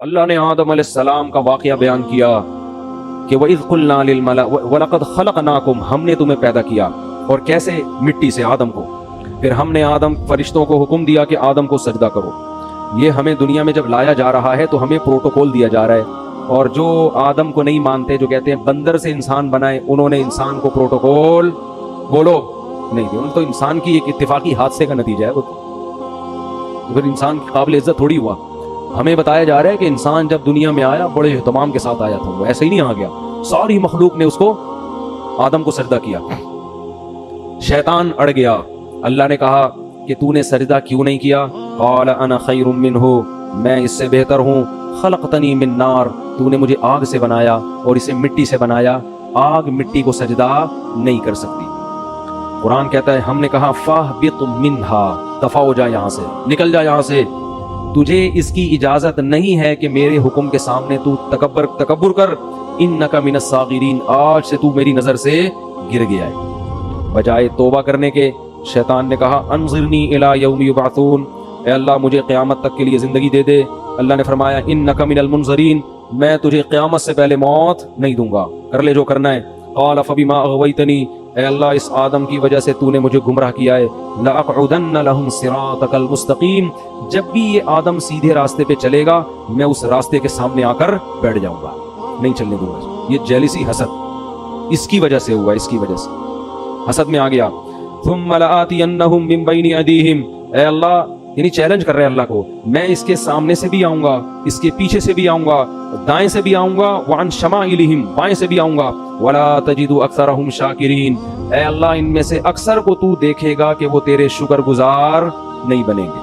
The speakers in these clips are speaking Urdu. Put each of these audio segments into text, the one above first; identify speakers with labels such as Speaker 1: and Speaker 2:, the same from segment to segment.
Speaker 1: اللہ نے آدم علیہ السلام کا واقعہ بیان کیا کہ وَإِذْ قُلْنَا لِلْمَلَائِكَةِ وَلَقَدْ خَلَقْنَاكُمْ، ہم نے تمہیں پیدا کیا، اور کیسے؟ مٹی سے، آدم کو۔ پھر ہم نے فرشتوں کو حکم دیا کہ آدم کو سجدہ کرو۔ یہ ہمیں دنیا میں جب لایا جا رہا ہے تو ہمیں پروٹوکول دیا جا رہا ہے، اور جو آدم کو نہیں مانتے، جو کہتے ہیں بندر سے انسان بنائے، انہوں نے انسان کو پروٹوکول بولو نہیں دیا۔ ان تو انسان کی ایک اتفاقی حادثے کا نتیجہ ہے، وہ تو پھر انسان کی قابل عزت تھوڑی ہوا۔ ہمیں بتایا جا رہا ہے کہ انسان جب دنیا میں آیا بڑے اہتمام کے ساتھ آیا تھا، وہ ایسے ہی نہیں آ گیا، ساری مخلوق نے اس کو، آدم کو سجدہ کیا۔ شیطان اڑ گیا، اللہ نے کہا کہ تو نے سجدہ کیوں نہیں کیا؟ قال انا خیر منہ، میں اس سے بہتر ہوں، خلقتنی من نار، تو نے مجھے آگ سے بنایا اور اسے مٹی سے بنایا، آگ مٹی کو سجدہ نہیں کر سکتی۔ قرآن کہتا ہے ہم نے کہا فاہبط منہا، دفع ہو جا یہاں سے، نکل جا یہاں سے، تجھے اس کی اجازت نہیں ہے کہ میرے حکم کے سامنے تو تکبر کر، انک من الصاغرین، آج سے تو میری نظر سے گر گیا ہے۔ بجائے توبہ کرنے کے شیطان نے کہا انظرنی الی یوم یبعثون، اے اللہ مجھے قیامت تک کے لیے زندگی دے دے۔ اللہ نے فرمایا انک من المنظرین، میں تجھے قیامت سے پہلے موت نہیں دوں گا، کر لے جو کرنا ہے۔ قال فبما اغویتنی، اے اللہ اس آدم کی وجہ سے تو نے مجھے گمراہ کیا ہے، لأقعدن لهم صراطک المستقیم، جب بھی یہ آدم سیدھے راستے پہ چلے گا میں اس راستے کے سامنے آ کر بیٹھ جاؤں گا، نہیں چلنے دوں گا۔ یہ جیلسی، حسد، اس کی وجہ سے ہوا، اس کی وجہ سے حسد میں آ گیا۔ ثم لآتینہم من بین ایدیہم، اے اللہ، یعنی چیلنج کر رہے ہیں اللہ کو، میں اس کے سامنے سے بھی آؤں گا، اس کے پیچھے سے بھی آؤں گا، دائیں سے بھی آؤں گا، وعن شمائلہم، بائیں سے بھی آؤں گا، ولا تجد اکثرہم شاکرین، اے اللہ ان میں سے اکثر کو تو دیکھے گا کہ وہ تیرے شکر گزار نہیں بنیں گے۔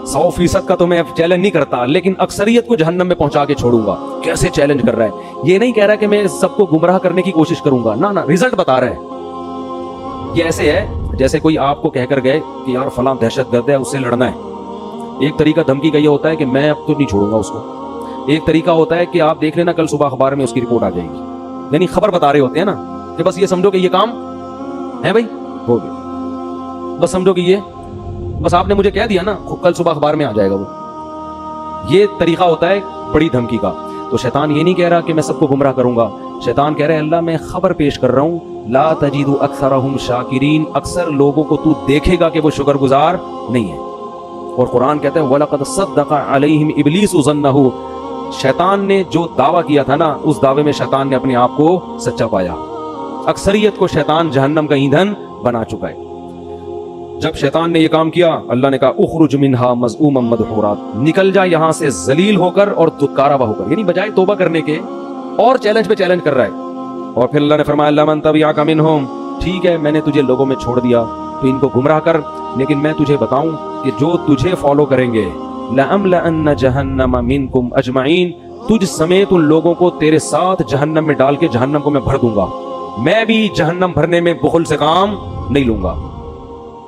Speaker 1: 100% کا تو میں چیلنج نہیں کرتا، لیکن اکثریت کو جہنم میں پہنچا کے چھوڑوں گا۔ کیسے چیلنج کر رہا ہے؟ یہ نہیں کہہ رہا کہ میں سب کو گمراہ کرنے کی کوشش کروں گا، نہ ریزلٹ بتا رہا ہے۔ یہ ایسے ہے جیسے کوئی آپ کو کہہ کر گئے کہ یار فلاں دہشت گرد ہے، اس سے لڑنا ہے۔ ایک طریقہ دھمکی کا یہ ہوتا ہے کہ میں اب تو نہیں چھوڑوں گا اس کو۔ ایک طریقہ ہوتا ہے کہ آپ دیکھ لینا کل صبح اخبار میں اس کی رپورٹ آ جائے گی، یعنی خبر بتا رہے ہوتے ہیں نا کہ بس یہ سمجھو کہ یہ کام ہے بھائی، ہو گیا، بس سمجھو کہ یہ بس آپ نے مجھے کہہ دیا نا، کل صبح اخبار میں آ جائے گا وہ۔ یہ طریقہ ہوتا ہے بڑی دھمکی کا۔ تو شیطان یہ نہیں کہہ رہا کہ میں سب کو گمراہ کروں گا، شیطان کہہ رہے ہیں اللہ میں خبر پیش کر رہا ہوں، لا تجد اکثرہم شاکرین، اکثر لوگوں کو تو دیکھے گا کہ وہ شکر گزار نہیں ہے۔ اور قرآن کہتا ہے وَلَقَدْ صَدَّقَ عَلَيْهِمْ إِبْلِيسُ ظَنَّهُ، شیطان نے جو دعویٰ کیا تھا نا، اس دعوے میں شیطان نے اپنے آپ کو سچا پایا۔ اکثریت کو شیطان جہنم کا ایندھن بنا چکا ہے۔ جب شیطان نے یہ کام کیا، اللہ نے کہا اخرج منہا مذءوما مدحورا، نکل جا یہاں سے ذلیل ہو کر اور دھتکارا ہوا ہو کر، یعنی بجائے توبہ کرنے کے اور چیلنج پہ چیلنج کر رہا ہے۔ اور پھر اللہ نے فرمایا لمن تبعک منہم، ٹھیک ہے میں نے تجھے لوگوں میں چھوڑ دیا تو ان کو گمراہ کر، لیکن میں تجھے بتاؤں کہ جو تجھے فالو کریں گے لأملأن جہنم منکم اجمعین، تجھ سمیت ان لوگوں کو تیرے ساتھ جہنم میں ڈال کے جہنم کو میں بھر دوں گا۔ میں بھی جہنم بھرنے میں بخل سے کام نہیں لوں گا،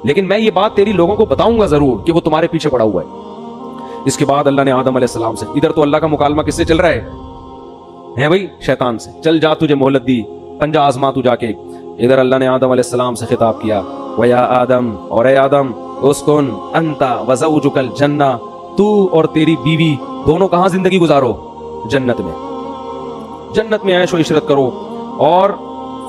Speaker 1: لیکن میں یہ بات تیری لوگوں کو بتاؤں گا ضرور کہ وہ تمہارے پیچھے پڑا ہوا ہے۔ اس کے بعد اللہ نے آدم علیہ السلام سے، ادھر تو اللہ کا مکالمہ کس سے چل رہا ہے بھائی؟ شیطان سے، چل جا تجھے مہلت دی، پنجہ آزما تو جا کے۔ ادھر اللہ نے آدم علیہ السلام سے خطاب کیا وَيَا آدم، اور اے آدم، اسکن انت وزوجک الجنہ، تو اور تیری بیوی دونوں کہاں زندگی گزارو؟ جنت میں، جنت میں عیش و عشرت کرو، اور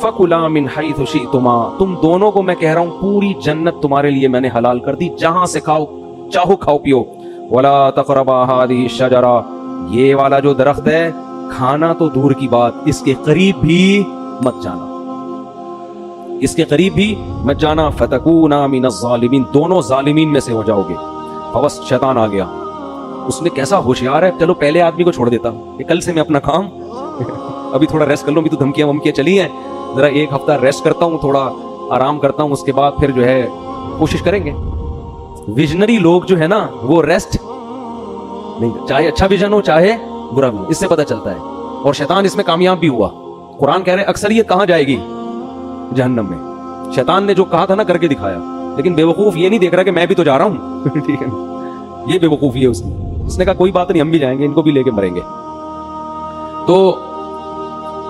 Speaker 1: فَكُلَا مِنْ حَيْثُ شِئْتُمَا، تم دونوں کو میں کہہ رہا ہوں پوری جنت تمہارے لیے میں نے حلال کر دی، جہاں سے کھاؤ چاہو کھاؤ پیو۔ وَلَا تَقْرَبَا هَٰذِهِ الشَّجَرَةَ، یہ والا جو درخت ہے کھانا تو دور کی بات، اس کے قریب بھی مت جانا، اس کے قریب بھی مت جانا، فَتَكُونَا مِنَ الظَّالِمِينَ، دونوں ظالمین میں سے ہو جاؤ گے۔ بس شیطان آ گیا، اس نے کیسا ہوشیار ہے، چلو پہلے آدمی کو چھوڑ دیتا کہ کل سے میں اپنا کام ابھی تھوڑا ریسٹ کر لوں، ابھی تو دھمکیاں ومکیاں چلی ہیں، ذرا ایک ہفتہ ریسٹ کرتا ہوں، تھوڑا آرام کرتا ہوں، اس کے بعد پھر جو ہے کوشش کریں گے۔ ویژنری لوگ جو ہے نا وہ ریسٹ نہیں، چاہے اچھا ویژن ہو چاہے برا بھی، اس سے پتہ چلتا ہے۔ اور شیطان اس میں کامیاب بھی ہوا۔ قرآن کہہ رہے اکثریت کہاں جائے گی؟ جہنم میں۔ شیطان نے جو کہا تھا نا کر کے دکھایا، لیکن بے وقوف یہ نہیں دیکھ رہا کہ میں بھی تو جا رہا ہوں ٹھیک ہے، یہ بے وقوفی ہے اس کی۔ اس نے کہا کوئی بات نہیں، ہم بھی جائیں گے، ان کو بھی لے کے مریں گے۔ تو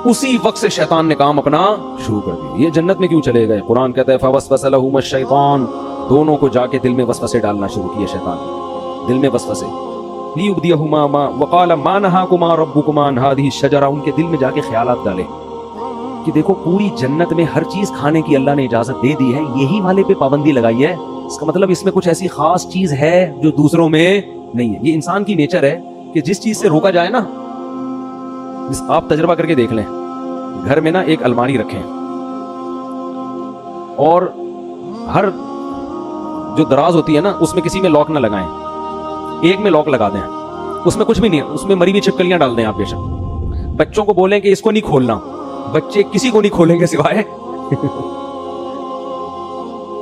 Speaker 1: اسی وقت سے شیطان نے کام اپنا شروع کر دیا۔ یہ جنت میں کیوں چلے گئے؟ قرآن کہتا ہے فوسوس لہما الشیطان، دونوں کو جا کے دل میں وسوسے ڈالنا شروع کیے شیطان، دل میں وسوسے۔ لیبدیہما ما وقال ما نہاکما ربکما عن ہذہ الشجرہ، ان کے دل میں جا کے خیالات ڈالے کہ دیکھو پوری جنت میں ہر چیز کھانے کی اللہ نے اجازت دے دی ہے، یہی والے پہ پابندی لگائی ہے، اس کا مطلب اس میں کچھ ایسی خاص چیز ہے جو دوسروں میں نہیں ہے۔ یہ انسان کی نیچر ہے کہ جس چیز سے روکا جائے نا، آپ تجربہ کر کے دیکھ لیں، گھر میں نا ایک الماری رکھیں اور ہر جو دراز ہوتی ہے نا اس میں کسی میں لاک نہ لگائیں، ایک میں لاک لگا دیں، اس میں کچھ بھی نہیں ہے، اس میں مری ہوئی چھپکلیاں ڈال دیں آپ بے شک، بچوں کو بولیں کہ اس کو نہیں کھولنا، بچے کسی کو نہیں کھولیں گے سوائے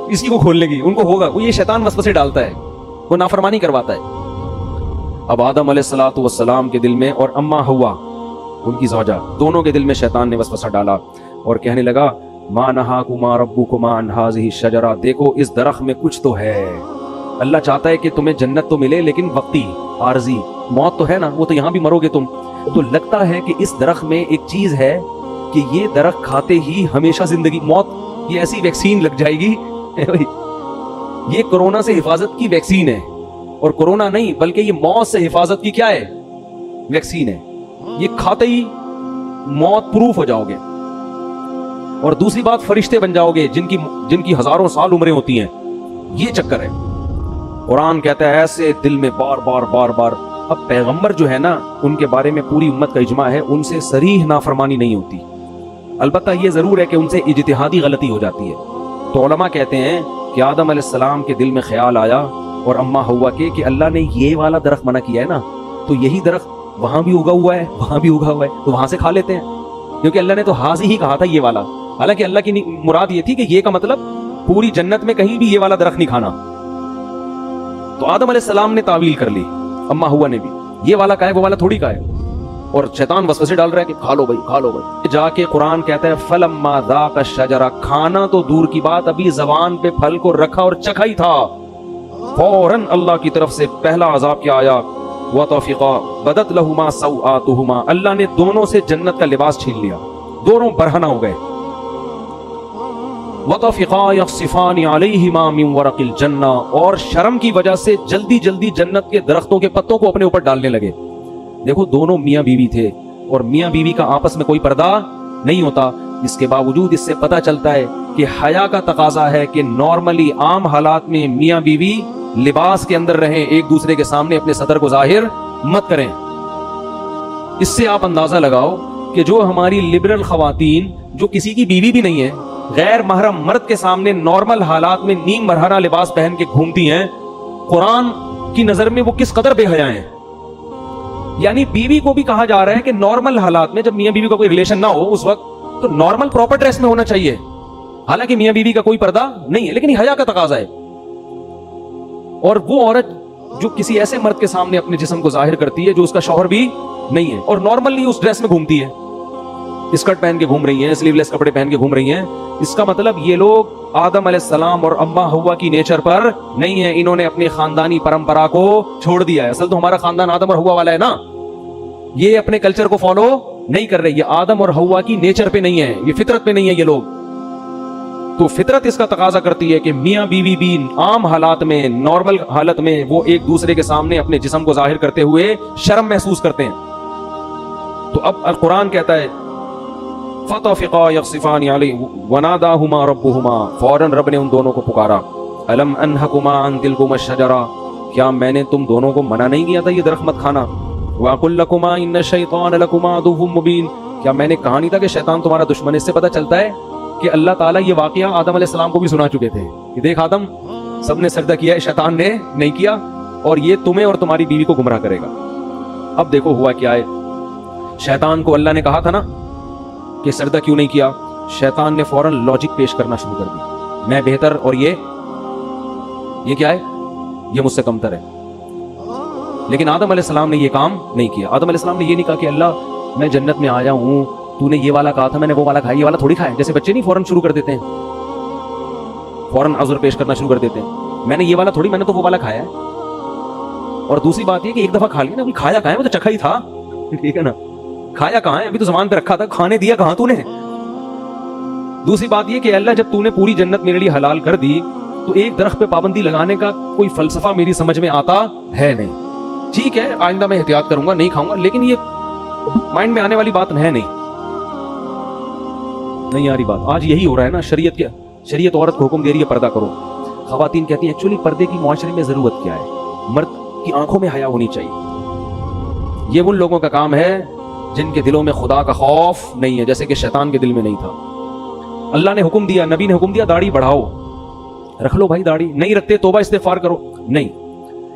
Speaker 1: اسی کو کھولنے کی، ان کو ہوگا، وہ یہ شیطان وسوسے ڈالتا ہے، وہ نافرمانی کرواتا ہے۔ اب آدم علیہ السلام کے دل میں اور اما حوا ان کی زوجہ دونوں کے دل میں شیطان نے وسوسہ ڈالا اور کہنے لگا ما نہاکما ربکما عن ہذہ الشجرہ، دیکھو اس درخت میں کچھ تو ہے، اللہ چاہتا ہے کہ تمہیں جنت تو ملے لیکن وقتی، عارضی، موت تو ہے نا، وہ تو یہاں بھی مرو گے تم، تو لگتا ہے کہ اس درخت میں ایک چیز ہے کہ یہ درخت کھاتے ہی ہمیشہ زندگی، موت، یہ ایسی ویکسین لگ جائے گی یہ کورونا سے حفاظت کی ویکسین ہے، اور کورونا نہیں بلکہ یہ موت سے حفاظت کی کیا ہے، ویکسین ہے، یہ کھاتے ہی موت پروف ہو جاؤ گے۔ اور دوسری بات، فرشتے بن جاؤ گے جن کی ہزاروں سال عمریں ہوتی ہیں، یہ چکر ہے۔ قرآن کہتا ہے ایسے دل میں بار بار بار بار۔ اب پیغمبر جو ہے نا، ان کے بارے میں پوری امت کا اجماع ہے، ان سے صریح نافرمانی نہیں ہوتی، البتہ یہ ضرور ہے کہ ان سے اجتہادی غلطی ہو جاتی ہے۔ تو علماء کہتے ہیں کہ آدم علیہ السلام کے دل میں خیال آیا اور اما حوا کے کہ اللہ نے یہ والا درخت منع کیا ہے نا، تو یہی درخت وہاں بھی اگا ہوا ہے، وہاں بھی اگا ہوا ہے، تو وہاں سے کھا لیتے ہیں، کیونکہ اللہ نے تو حاضی ہی کہا تھا یہ والا، حالانکہ اللہ کی مراد یہ تھی کہ یہ کا مطلب پوری جنت میں کہیں بھی یہ والا درخت نہیں کھانا۔ تو آدم علیہ السلام نے تعویل کر لی، اما ہوا نے بھی، یہ والا کا ہے وہ والا تھوڑی کا ہے، اور شیطان وسوسے ڈال رہا ہے کہ کھا لو بھائی، کھا لو بھائی۔ جا کے قرآن کہتا ہے فلما ذاق الشجرہ، کھانا تو دور کی بات، ابھی زبان پہ پھل کو رکھا اور چکھا ہی تھا، فوراً اللہ کی طرف سے پہلا عذاب کیا آیا، وطفقا بدت لہما سوآتہما، اللہ نے دونوں سے جنت کا لباس چھین لیا، دونوں برہنہ ہو گئے۔ وطفقا یخصفان علیہما من ورق الجنہ، اور شرم کی وجہ سے جلدی جلدی جنت کے درختوں کے پتوں کو اپنے اوپر ڈالنے لگے۔ دیکھو دونوں میاں بیوی تھے، اور میاں بیوی کا آپس میں کوئی پردہ نہیں ہوتا، اس کے باوجود اس سے پتہ چلتا ہے کہ حیا کا تقاضا ہے کہ نارملی عام حالات میں میاں بیوی لباس کے اندر رہیں، ایک دوسرے کے سامنے اپنے صدر کو ظاہر مت کریں۔ اس سے آپ اندازہ لگاؤ کہ جو ہماری لبرل خواتین جو کسی کی بیوی بھی نہیں ہے، غیر محرم مرد کے سامنے نارمل حالات میں نیم مرہنہ لباس پہن کے گھومتی ہیں، قرآن کی نظر میں وہ کس قدر بے حیا ہیں۔ یعنی بیوی کو بھی کہا جا رہا ہے کہ نارمل حالات میں جب میاں بیوی کا کوئی ریلیشن نہ ہو اس وقت تو نارمل پراپر ڈریس میں ہونا چاہیے، حالانکہ میاں بیوی کا کوئی پردہ نہیں ہے، لیکن یہ حیا کا تقاضا ہے۔ اور وہ عورت جو کسی ایسے مرد کے سامنے اپنے جسم کو ظاہر کرتی ہے جو اس کا شوہر بھی نہیں ہے، اور نارملی اس ڈریس میں گھومتی ہے، اسکرٹ پہن کے گھوم رہی ہیں، سلیو لیس کپڑے پہن کے گھوم رہی ہیں، اس کا مطلب یہ لوگ آدم علیہ السلام اور اما حوا کی نیچر پر نہیں ہے، انہوں نے اپنی خاندانی پرمپرا کو چھوڑ دیا ہے۔ اصل تو ہمارا خاندان آدم اور حوا والا ہے نا، یہ اپنے کلچر کو فالو نہیں کر رہے، یہ آدم اور حوا کی نیچر پہ نہیں ہے، یہ فطرت پہ نہیں ہے یہ لوگ۔ تو فطرت اس کا تقاضا کرتی ہے کہ میاں بیوی بھی عام حالات میں، نارمل حالت میں وہ ایک دوسرے کے سامنے اپنے جسم کو ظاہر کرتے ہوئے شرم محسوس کرتے ہیں۔ تو اب القرآن کہتا ہے فطفقا یخصفان علیہ وناداہما ربہما، فوراً رب نے ان دونوں کو پکارا، الم انہکما عن تلکما الشجرہ، کیا میں نے تم دونوں کو منع نہیں کیا تھا یہ درخت مت کھانا؟ وَقُلْ لَكُمَا إِنَّ الشَّيْطَانَ لَكُمَا عَدُوٌّ مُبِينٌ، کیا میں نے کہا نہیں تھا کہ شیطان تمہارا دشمن؟ اس سے پتہ چلتا ہے کہ اللہ تعالیٰ یہ واقعہ آدم علیہ السلام کو بھی سنا چکے تھے کہ دیکھ آدم، سب نے سجدہ کیا ہے، شیطان نے نہیں کیا، اور یہ تمہیں اور تمہاری بیوی کو گمراہ کرے گا۔ اب دیکھو ہوا کیا ہے، شیطان کو اللہ نے کہا تھا نا کہ سجدہ کیوں نہیں کیا، شیطان نے فوراً لاجک پیش کرنا شروع کر دی، میں بہتر اور یہ کیا ہے، یہ مجھ سے کمتر ہے۔ لیکن آدم علیہ السلام نے یہ کام نہیں کیا۔ آدم علیہ السلام نے یہ نہیں کہا کہ اللہ میں جنت میں آیا ہوں، تو نے یہ والا کہا تھا، میں نے وہ والا کھایا، یہ والا تھوڑی کھایا۔ جیسے بچے نہیں فوراً شروع کر دیتے ہیں، فوراً عذر پیش کرنا شروع کر دیتے ہیں، میں نے یہ والا تھوڑی، میں نے تو وہ والا کھایا ہے۔ اور دوسری بات یہ کہ ایک دفعہ کھا لیا نا، کھایا کہاں ہے، وہ تو چکھا ہی تھا، ٹھیک ہے نا، کھایا کہاں ہے، ابھی تو زبان پہ رکھا تھا، کھانے دیا کہاں تو نے۔ دوسری بات یہ کہ اللہ جب تو نے پوری جنت میرے لیے حلال کر دی تو ایک درخت پہ پابندی لگانے کا کوئی فلسفہ میری سمجھ میں آتا ہے نہیں۔ ٹھیک ہے آئندہ میں احتیاط کروں گا, نہیں کھاؤں گا, لیکن یہ مائنڈ میں آنے والی بات ہے نہیں آ رہی بات. آج یہی ہو رہا ہے نا, شریعت عورت کو حکم دے رہی ہے پردہ کرو. خواتین کہتی ہیں ایکچولی پردے کی معاشرے میں ضرورت کیا ہے, مرد کی آنکھوں میں حیا ہونی چاہیے. یہ ان لوگوں کا کام ہے جن کے دلوں میں خدا کا خوف نہیں ہے, جیسے کہ شیطان کے دل میں نہیں تھا. اللہ نے حکم دیا, نبی نے حکم دیا داڑھی بڑھاؤ, رکھ لو بھائی داڑھی. نہیں رکھتے توبہ استغفار کرو. نہیں,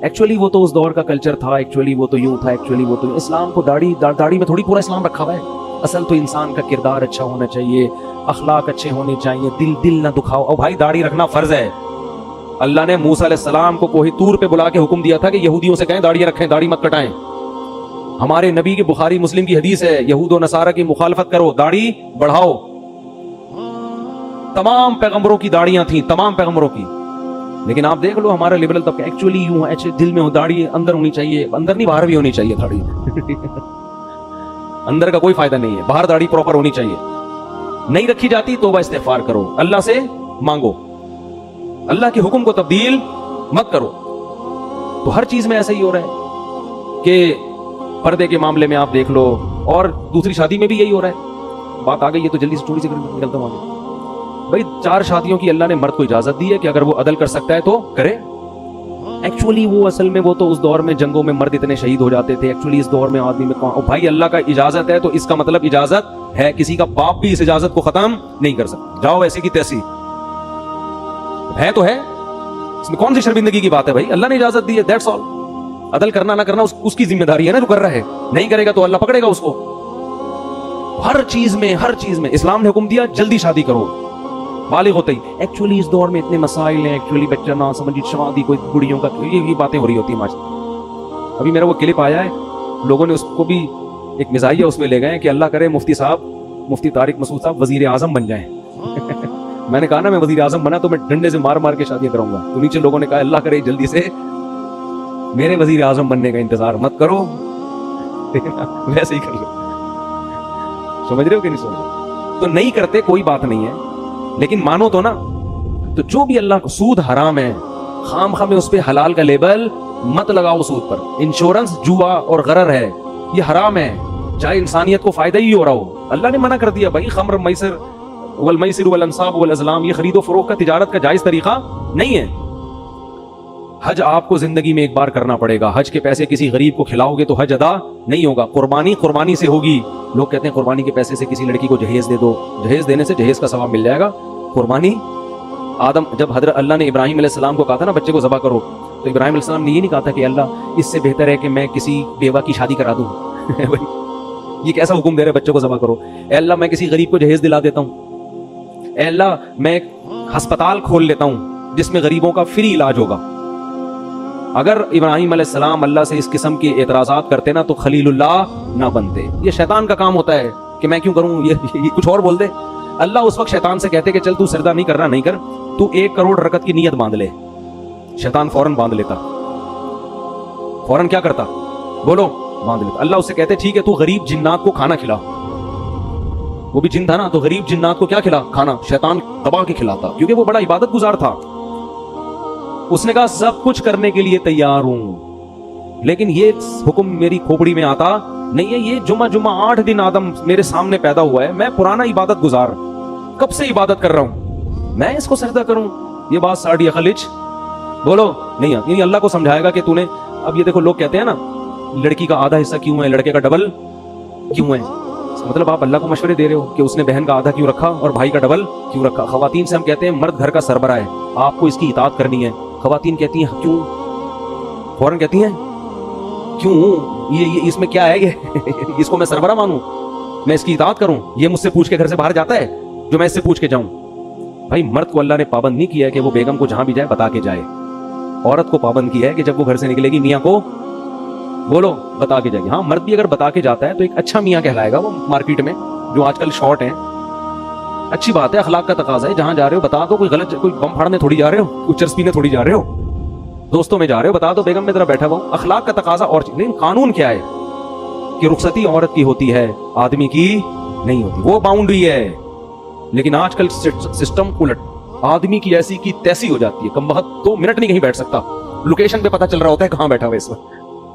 Speaker 1: ایکچولی وہ تو اس دور کا کلچر تھا, ایکچولی وہ تو یوں تھا, ایکچولی وہ تو اسلام کو داڑھی میں تھوڑی پورا اسلام رکھا ہوا ہے. اصل تو انسان کا کردار اچھا ہونا چاہیے, اخلاق اچھے ہونے چاہیے, دل نہ دکھاؤ. اور بھائی داڑھی رکھنا فرض ہے. اللہ نے موسیٰ علیہ السلام کو کوہ طور پہ بلا کے حکم دیا تھا کہ یہودیوں سے کہیں داڑھی رکھیں, داڑھی مت کٹائیں. ہمارے نبی کی بخاری مسلم کی حدیث ہے, یہود و نصارہ کی مخالفت کرو, داڑھی بڑھاؤ. تمام پیغمبروں کی داڑیاں تھیں, تمام پیغمبروں کی. لیکن آپ دیکھ لو ہمارا لبرل طبقہ ایکچولی یوں ہے, دل میں ہو داڑھی, اندر ہونی چاہیے, اندر نہیں باہر بھی ہونی چاہیے داڑھی. اندر کا کوئی فائدہ نہیں ہے, باہر داڑھی پراپر ہونی چاہیے. نہیں رکھی جاتی توبہ استغفار کرو, اللہ سے مانگو, اللہ کے حکم کو تبدیل مت کرو. تو ہر چیز میں ایسا ہی ہو رہا ہے کہ پردے کے معاملے میں آپ دیکھ لو, اور دوسری شادی میں بھی یہی ہو رہا ہے. بات آ گئی ہے تو جلدی سے تھوڑی سی نکلتا ہوں آگے. بھائی 4 شادیوں کی اللہ نے مرد کو اجازت دی ہے کہ اگر وہ عدل کر سکتا ہے تو کرے. ایکچولی وہ اصل میں وہ تو اس دور میں جنگوں میں مرد اتنے شہید ہو جاتے تھے, ایکچولی اس دور میں آدمی میں بھائی اللہ کا اجازت ہے تو اس کا مطلب اجازت ہے, کسی کا باپ بھی اس اجازت کو ختم نہیں کر سکتا. جاؤ ایسی کی تیسی ہے تو ہے, اس میں کون سی شرمندگی کی بات ہے بھائی, اللہ نے اجازت دی ہے, دیٹس آل. عدل کرنا نہ کرنا اس کی ذمہ داری ہے نا جو کر رہا ہے, نہیں کرے گا تو اللہ پکڑے گا اس کو. ہر چیز میں اسلام نے حکم دیا جلدی شادی کرو, بالغ ہوتے ہی. ایکچولی اس دور میں اتنے مسائل ہیں, ایکچولی بچہ نہ سمجھی, شادی کوئی بڑیوں کا, یہ باتیں ہو رہی ہوتی ہیں. ابھی میرا وہ کلپ آیا ہے, لوگوں نے اس کو بھی ایک مزاحیہ اس میں لے گئے کہ اللہ کرے مفتی طارق مسعود صاحب وزیر اعظم بن جائیں. میں نے کہا نا میں وزیر اعظم بنا تو میں ڈنڈے سے مار کے شادیاں کراؤں گا. تو نیچے لوگوں نے کہا اللہ کرے جلدی سے میرے وزیر اعظم بننے کا انتظار مت کرو, ویسے ہی کر لو. سمجھ رہے ہو کہ نہیں سمجھ رہے؟ تو نہیں کرتے کوئی بات نہیں ہے, لیکن مانو تو نا. تو جو بھی اللہ کو, سود حرام ہے, خام خواہ میں اس پہ حلال کا لیبل مت لگاؤ. سود پر انشورنس جوا اور غرر ہے, یہ حرام ہے, چاہے انسانیت کو فائدہ ہی ہو رہا ہو. اللہ نے منع کر دیا بھائی, خمر میسر والمیسر والانصاب والازلام, یہ خرید و فروخت کا تجارت کا جائز طریقہ نہیں ہے. حج آپ کو زندگی میں ایک بار کرنا پڑے گا. حج کے پیسے کسی غریب کو کھلاؤ گے تو حج ادا نہیں ہوگا. قربانی سے ہوگی. لوگ کہتے ہیں قربانی کے پیسے سے کسی لڑکی کو جہیز دے دو, جہیز دینے سے جہیز کا ثواب مل جائے گا. قربانی آدم, جب حضرت اللہ نے ابراہیم علیہ السلام کو کہا تھا نا بچے کو ذبح کرو, تو ابراہیم علیہ السلام نے یہ نہیں کہا تھا کہ اللہ اس سے بہتر ہے کہ میں کسی بیوہ کی شادی کرا دوں. یہ کیسا حکم دے رہے بچوں کو ذبح کرو. اے اللہ میں کسی غریب کو جہیز دلا دیتا ہوں. اے اللہ میں ایک ہسپتال کھول لیتا ہوں جس میں غریبوں کا فری علاج ہوگا. اگر ابراہیم علیہ السلام اللہ سے اس قسم کے اعتراضات کرتے نا تو خلیل اللہ نہ بنتے. یہ شیطان کا کام ہوتا ہے کہ میں کیوں کروں, یہ کچھ اور بول دے. اللہ اس وقت شیطان سے کہتے کہ چل تو سجدہ نہیں کرنا, نہیں کر, تو 1 کروڑ رکعت کی نیت باندھ لے. شیطان فوراً باندھ لیتا, فوراً کیا کرتا, بولو, باندھ لیتا. اللہ اس سے کہتے ٹھیک ہے تو غریب جنات کو کھانا کھلا. وہ بھی جن تھا نا, تو غریب جنات کو کیا کھلا, کھانا. شیطان دبا کے کھلاتا کیونکہ وہ بڑا عبادت گزار تھا. اس نے کہا سب کچھ کرنے کے لیے تیار ہوں, لیکن یہ حکم میری کھوپڑی میں آتا نہیں ہے. یہ جمعہ 8 دن آدم میرے سامنے پیدا ہوا ہے, میں پرانا عبادت گزار, کب سے عبادت کر رہا ہوں, میں اس کو سجدہ کروں. یہ بات ساڑھی خلچ بولو نہیں آتی. اللہ کو سمجھائے گا کہ تو نے, اب یہ دیکھو لوگ کہتے ہیں نا لڑکی کا آدھا حصہ کیوں ہے, لڑکے کا ڈبل کیوں ہے. مطلب آپ اللہ کو مشورے دے رہے ہو کہ اس نے بہن کا آدھا کیوں رکھا اور بھائی کا ڈبل کیوں رکھا. خواتین سے ہم کہتے ہیں مرد گھر کا سربراہ ہے, آپ کو اس کی اطاعت کرنی ہے. خواتین کہتی ہیں کیوں, فوراً کہتی ہیں کیوں, یہ اس میں کیا ہے, یہ اس کو میں سربراہ مانوں, میں اس کی اطاعت کروں, یہ مجھ سے پوچھ کے گھر سے باہر جاتا ہے جو میں اس سے پوچھ کے جاؤں. بھائی مرد کو اللہ نے پابند نہیں کیا ہے کہ وہ بیگم کو جہاں بھی جائے بتا کے جائے. عورت کو پابند کیا ہے کہ جب وہ گھر سے نکلے گی میاں کو بولو بتا کے جائے گی. ہاں مرد بھی اگر بتا کے جاتا ہے تو ایک اچھا میاں کہلائے گا وہ مارکیٹ میں, جو آج کل شارٹ ہیں. اچھی بات ہے, اخلاق کا تقاضا ہے, جہاں جا رہے ہو بتا دو. کوئی غلط, کوئی بم پھاڑنے تھوڑی جا رہے ہو, کوئی چرس پینے تھوڑی جا رہے ہو, دوستوں میں جا رہے ہو, بتا دو بیگم میں ذرا بیٹھا ہوا ہوں. اخلاق کا تقاضا اور چیز. لیکن قانون کیا ہے کہ رخصتی عورت کی ہوتی ہے, آدمی کی نہیں ہوتی, وہ باؤنڈری ہے. لیکن آج کل سسٹم الٹ, آدمی کی ایسی کی تیسی ہو جاتی ہے, کم بخت 2 منٹ نہیں کہیں بیٹھ سکتا, لوکیشن پہ پتہ چل رہا ہوتا ہے کہاں بیٹھا ہوا اس وقت.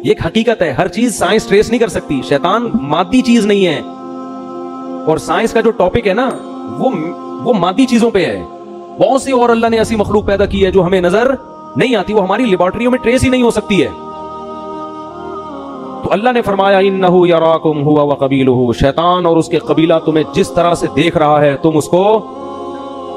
Speaker 1: یہ ایک حقیقت ہے, ہر چیز سائنس ٹریس نہیں کر سکتی. شیطان مادی چیز نہیں ہے, اور سائنس کا جو ٹاپک ہے نا وہ مادی چیزوں پہ ہے. بہت سی اور اللہ نے ایسی مخلوق پیدا کی ہے جو ہمیں نظر نہیں آتی, وہ ہماری لیبارٹریوں میں ٹریس ہی نہیں ہو سکتی ہے. تو اللہ نے فرمایا انہ یراکم ہوا وقبیلہ, شیطان اور اس کے قبیلہ تمہیں جس طرح سے دیکھ رہا ہے تم اس کو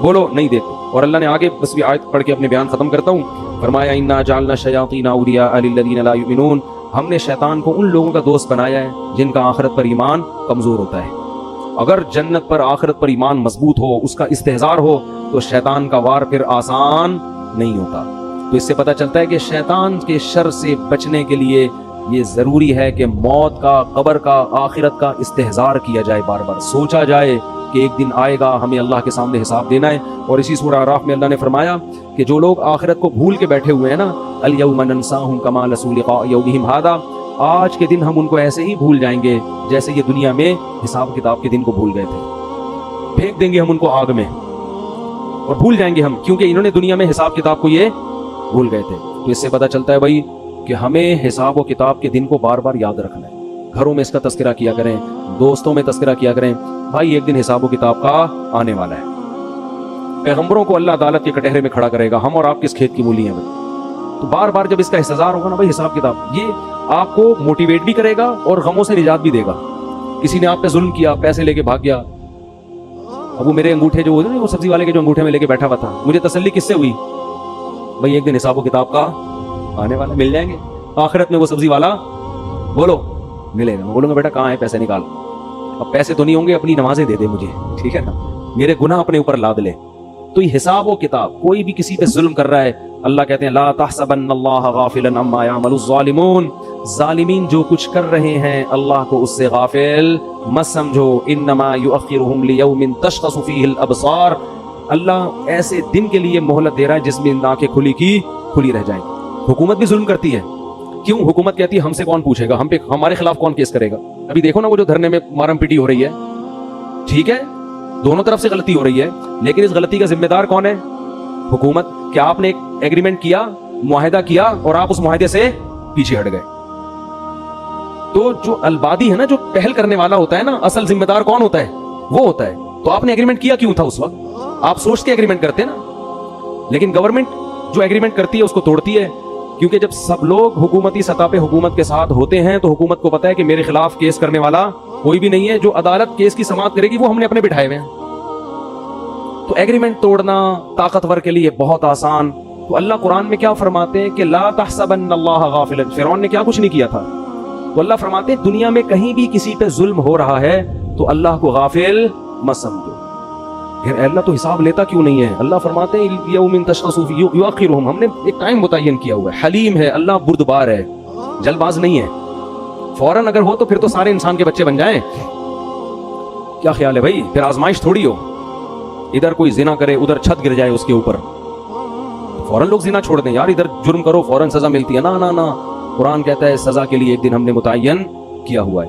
Speaker 1: بولو نہیں دیکھو. اور اللہ نے آگے بس بھی آیت پڑھ کے اپنے بیان ختم کرتا ہوں, فرمایا انا جعلنا الشیاطین اولیاء للذین لا یؤمنون, ہم نے شیطان کو ان لوگوں کا دوست بنایا ہے جن کا آخرت پر ایمان کمزور ہوتا ہے. اگر جنت پر آخرت پر ایمان مضبوط ہو, اس کا استحضار ہو, تو شیطان کا وار پھر آسان نہیں ہوتا. تو اس سے پتہ چلتا ہے کہ شیطان کے شر سے بچنے کے لیے یہ ضروری ہے کہ موت کا, قبر کا, آخرت کا استحضار کیا جائے, بار بار سوچا جائے کہ ایک دن آئے گا, ہمیں اللہ کے سامنے حساب دینا ہے. اور اسی سورہ اعراف میں اللہ نے فرمایا کہ جو لوگ آخرت کو بھول کے بیٹھے ہوئے ہیں نا, الیوم ننساہم کما نسوا لقاء یومہم ھذا, آج کے دن ہم ان کو ایسے ہی بھول جائیں گے جیسے یہ دنیا میں حساب کتاب کے دن کو بھول گئے تھے. پھینک دیں گے ہم ان کو آگ میں اور بھول جائیں گے ہم, کیونکہ انہوں نے دنیا میں حساب کتاب کو یہ بھول گئے تھے. تو اس سے پتہ چلتا ہے بھائی کہ ہمیں حساب و کتاب کے دن کو بار بار یاد رکھنا ہے. گھروں میں اس کا تذکرہ کیا کریں, دوستوں میں تذکرہ کیا کریں, بھائی ایک دن حساب و کتاب کا آنے والا ہے. پیغمبروں کو اللہ عدالت کے کٹہرے میں کھڑا کرے گا, ہم اور آپ کس کھیت کی مولی ہیں بھائی. تو بار بار جب اس کا استحضار ہوگا نا بھائی حساب کتاب, یہ آپ کو موٹیویٹ بھی کرے گا اور غموں سے نجات بھی دے گا. کسی نے آپ پہ ظلم کیا, پیسے لے کے بھاگ گیا, اب وہ میرے انگوٹھے جو ہوتے ہیں وہ سبزی والے کے جو انگوٹھے میں لے کے بیٹھا ہوا تھا, مجھے تسلی کس سے ہوئی بھائی ایک دن حساب و کتاب کا آنے والا, مل جائیں گے آخرت میں وہ سبزی والا, بولو ملے گا. میں بولوں گا بیٹا کہاں ہے پیسے نکال, اب پیسے تو نہیں ہوں گے, اپنی نمازیں دے دے مجھے, ٹھیک ہے نا, میرے گناہ اپنے اوپر لاد لے. تو یہ حساب و کتاب, کوئی بھی کسی پہ ظلم کر رہا ہے, اللہ کہتے ہیں لا تحسبن اللہ غافلا عما یعمل الظالمون, ظالمین جو کچھ کر رہے ہیں اللہ کو اس سے غافل مت سمجھو. انما یؤخرهم لیوم تشخص فیہ الابصار, اللہ ایسے دن کے لیے مہلت دے رہا ہے جس میں آنکھیں کھلی کی کھلی رہ جائیں. حکومت بھی ظلم کرتی ہے, کیوں؟ حکومت کہتی ہے ہم سے کون پوچھے گا, ہم پہ ہمارے خلاف کون کیس کرے گا. ابھی دیکھو نا وہ جو دھرنے میں مارم پیٹی ہو رہی ہے, ٹھیک ہے دونوں طرف سے غلطی ہو رہی ہے, لیکن اس غلطی کا ذمہ دار کون ہے؟ حکومت. کیا آپ نے ایک ایگریمنٹ کیا, معاہدہ کیا, اور آپ اس معاہدے سے پیچھے ہٹ گئے. تو جو البادی ہے نا, جو پہل کرنے والا ہوتا ہے نا, اصل ذمہ دار کون ہوتا ہے؟ وہ ہوتا ہے. تو آپ نے ایگریمنٹ کیا کیوں تھا اس وقت؟ آپ سوچ کے ایگریمنٹ کرتے نا, لیکن گورنمنٹ جو ایگریمنٹ کرتی ہے اس کو توڑتی ہے, کیونکہ جب سب لوگ حکومتی سطح پہ حکومت کے ساتھ ہوتے ہیں تو حکومت کو پتا ہے کہ میرے خلاف کیس کرنے والا کوئی بھی نہیں ہے, جو عدالت کیس کی سماعت کرے گی وہ ہم نے اپنے بٹھائے ہوئے ہیں. تو ایگریمنٹ توڑنا طاقتور کے لیے بہت آسان. تو اللہ قرآن میں کیا فرماتے ہیں کہ لا تحسبن اللہ غافلا, فرعون نے کیا کچھ نہیں کیا تھا. تو اللہ فرماتے ہیں دنیا میں کہیں بھی کسی پہ ظلم ہو رہا ہے تو اللہ کو غافل مت سمجھو. پھر اللہ تو حساب لیتا کیوں نہیں ہے؟ اللہ فرماتے ہیں یوم تشخص فیہ یؤخرهم, ہم نے ایک ٹائم متعین کیا ہوا ہے. حلیم ہے اللہ, بردبار ہے, جلد باز نہیں ہے. فوراً اگر ہو تو پھر تو سارے انسان کے بچے بن جائیں. کیا خیال ہے بھائی؟ پھر آزمائش تھوڑی ہو, ادھر کوئی زنا کرے ادھر چھت گر جائے اس کے اوپر, فوراً لوگ زنا چھوڑ دیں, یار ادھر جرم کرو فوراً سزا ملتی ہے. نا نا نا, قرآن کہتا ہے سزا کے لیے ایک دن ہم نے متعین کیا ہوا ہے.